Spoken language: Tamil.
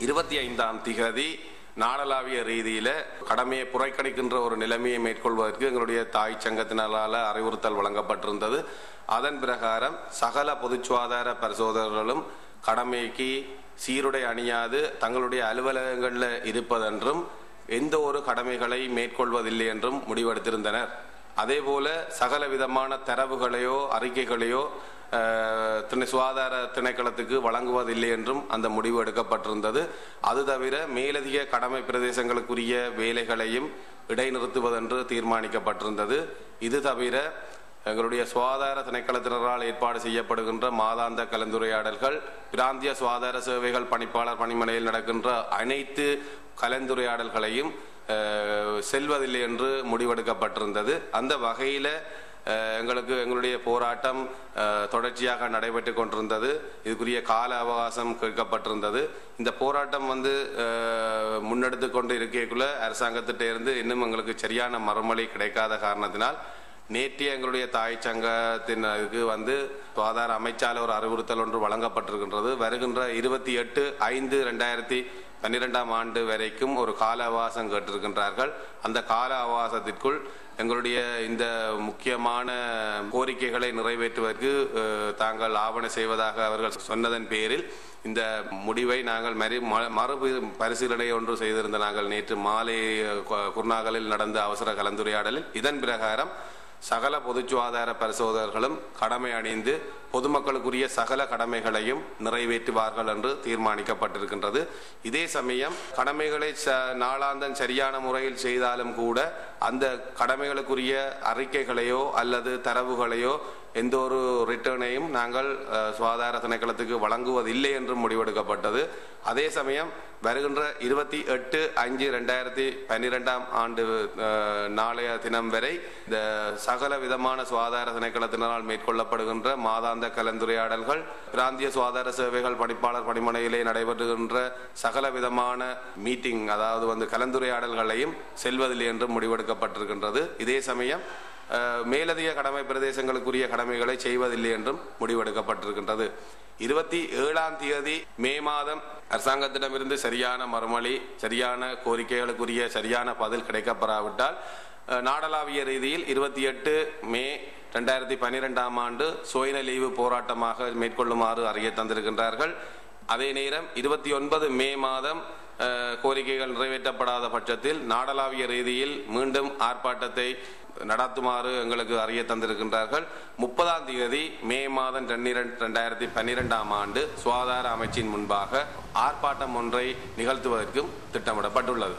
25ஆம் திகதி நாடளாவிய ரீதியில் கடமையை புறக்கணிக்கின்ற ஒரு நிலைமையை மேற்கொள்வதற்கு எங்களுடைய தாய் சங்கத்தினரால் அறிவுறுத்தல் வழங்கப்பட்டிருந்தது. அதன் பிரகாரம் சகல பொது சுகாதார பரிசோதகர்களும் கடமைக்கு சீருடை அணியாது தங்களுடைய அலுவலகங்களில் இருப்பதென்றும் எந்த ஒரு கடமைகளை மேற்கொள்வதில்லை என்றும் முடிவெடுத்திருந்தனர். அதேபோல சகல விதமான தரவுகளையோ அறிக்கைகளையோ சுகாதார திணைக்களத்துக்கு வழங்குவதில்லை என்றும் அந்த முடிவு எடுக்கப்பட்டிருந்தது. அது தவிர மேலதிக கடமை பிரதேசங்களுக்குரிய வேலைகளையும் இடைநிறுத்துவதென்று தீர்மானிக்கப்பட்டிருந்தது. இது தவிர எங்களுடைய சுகாதார திணைக்களத்தினரால் ஏற்பாடு செய்யப்படுகின்ற மாதாந்த கலந்துரையாடல்கள், பிராந்திய சுகாதார சேவைகள் பணிப்பாளர் பணிமனையில் நடக்கின்ற அனைத்து கலந்துரையாடல்களையும் செல்வதில்லை என்று முடிவெடுக்கப்பட்டிருந்தது. அந்த வகையில் எங்களுடைய போராட்டம் தொடர்ச்சியாக நடைபெற்று கொண்டிருந்தது. இதுக்குரிய கால அவகாசம் கேட்கப்பட்டிருந்தது. இந்த போராட்டம் முன்னெடுத்து கொண்டு இருக்கைக்குள்ள அரசாங்கத்திட்ட இன்னும் எங்களுக்கு சரியான மறுமொழி கிடைக்காத காரணத்தினால் நேற்றைய எங்களுடைய தாய் சங்கத்தினருக்கு சுகாதார அமைச்சால ஒரு அறிவுறுத்தல் ஒன்று வழங்கப்பட்டிருக்கின்றது. வருகின்ற 28/5/2012 ஆண்டு வரைக்கும் ஒரு கால அவகாசம் கேட்டிருக்கின்றார்கள். அந்த கால அவகாசத்திற்குள் எங்களுடைய இந்த முக்கியமான கோரிக்கைகளை நிறைவேற்றுவதற்கு தாங்கள் ஆவண செய்வதாக அவர்கள் சொன்னதன் பேரில் இந்த முடிவை நாங்கள் மறு பரிசீலனை ஒன்று செய்திருந்த நாங்கள் நேற்று மாலை குர்நாகலில் நடந்த அவசர கலந்துரையாடலில் இதன் பிரகாரம் சகல பொது சுகாதார பரிசோதகர்களும் கடமை அணிந்து பொதுமக்களுக்குரிய சகல கடமைகளையும் நிறைவேற்றுவார்கள் என்று தீர்மானிக்கப்பட்டிருக்கின்றது. இதே சமயம் கடமைகளை நாளாந்தம் சரியான முறையில் செய்தாலும் கூட அந்த கடமைகளுக்குரிய அறிக்கைகளையோ அல்லது தரவுகளையோ எந்த ஒரு ரிட்டர்னையும் நாங்கள் சுகாதார திணைக்களத்துக்கு வழங்குவதில்லை என்றும் முடிவெடுக்கப்பட்டது. அதே சமயம் வருகின்ற 28/5/2012 ஆண்டு நாளைய தினம் வரை இந்த சகல விதமான சுகாதார திணைக்களத்தினரால் மேற்கொள்ளப்படுகின்ற மாதாந்த கலந்துரையாடல்கள், பிராந்திய சுகாதார சேவைகள் பணிப்பாளர் பணிமனையிலே நடைபெறுகின்ற சகல விதமான மீட்டிங் அதாவது கலந்துரையாடல்களையும் செல்வதில்லை என்றும் முடிவெடுக்கப்பட்டிருக்கின்றது. இதே சமயம் மேலதிக கடமை பிரதேசங்களுக்குரிய கடமைகளை செய்வதில்லை என்றும் முடிவெடுக்கப்பட்டிருக்கின்றது. 27ஆம் தேதி மே மாதம் அரசாங்கத்திடமிருந்து சரியான மறுமொழி, சரியான கோரிக்கைகளுக்குரிய சரியான பதில் கிடைக்கப்பெறாவிட்டால் நாடளாவிய ரீதியில் 28 மே 2012 ஆண்டு சுயன லீவு போராட்டமாக மேற்கொள்ளுமாறு அறிய தந்திருக்கின்றார்கள். அதே நேரம் 29 மே மாதம் கோரிக்கைகள் நிறைவேற்றப்படாத பட்சத்தில் நாடளாவிய ரீதியில் மீண்டும் ஆர்ப்பாட்டத்தை நடத்துமாறு எங்களுக்கு அறிய தந்திருக்கின்றார்கள். 30ஆம் தேதி மே மாதம் 2012 ஆண்டு சுகாதார அமைச்சின் முன்பாக ஆர்ப்பாட்டம் ஒன்றை நிகழ்த்துவதற்கும் திட்டமிடப்பட்டுள்ளது.